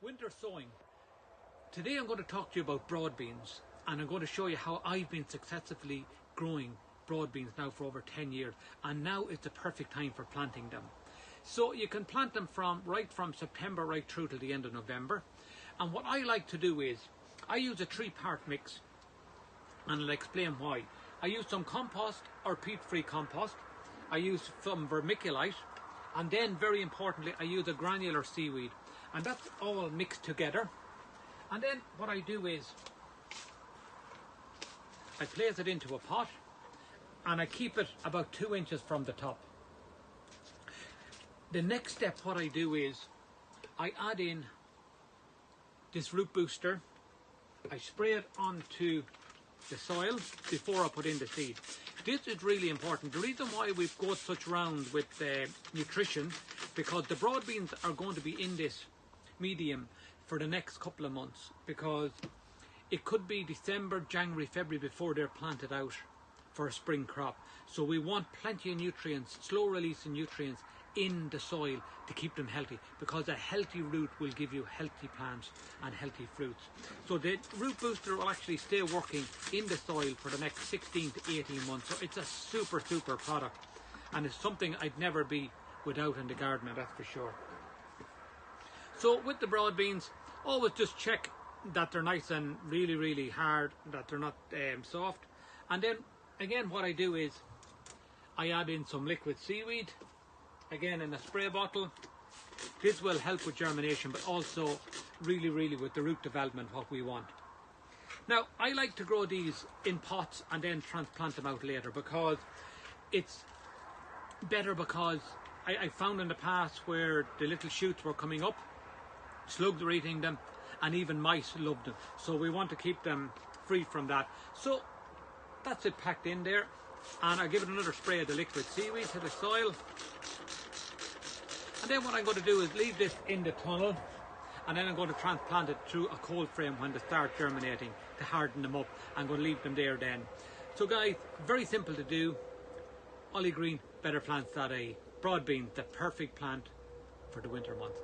Winter sowing. Today I'm going to talk to you about broad beans, and I'm going to show you how I've been successfully growing broad beans now for over 10 years, and now it's the perfect time for planting them. So you can plant them right from September right through to the end of November. And what I like to do is I use a 3-part mix, and I'll explain why. I use some compost or peat-free compost. I use some vermiculite, and then very importantly I use a granular seaweed, and that's all mixed together. And then what I do is I place it into a pot and I keep it about 2 inches from the top. The next step, what I do is I add in this root booster. I spray it onto the soil before I put in the seed. This is really important. The reason why we've got such round with nutrition, because the broad beans are going to be in this medium for the next couple of months, because it could be December, January, February before they're planted out for a spring crop. So we want plenty of nutrients, slow releasing nutrients in the soil to keep them healthy, because a healthy root will give you healthy plants and healthy fruits. So the root booster will actually stay working in the soil for the next 16 to 18 months. So it's a super product, and it's something I'd never be without in the garden, that's for sure. So with the broad beans, always just check that they're nice and really hard, that they're not soft. And then again, what I do is I add in some liquid seaweed, again in a spray bottle. This will help with germination, but also really with the root development, what we want. Now I like to grow these in pots and then transplant them out later, because it's better, because I found in the past where the little shoots were coming up, slugs were eating them, and even mice loved them. So we want to keep them free from that. So that's it packed in there, and I give it another spray of the liquid seaweed to the soil. And then what I'm going to do is leave this in the tunnel, and then I'm going to transplant it through a cold frame when they start germinating to harden them up. I'm going to leave them there then. So guys, very simple to do. Ollie Green, betterplants.ie. Broad beans, the perfect plant for the winter months.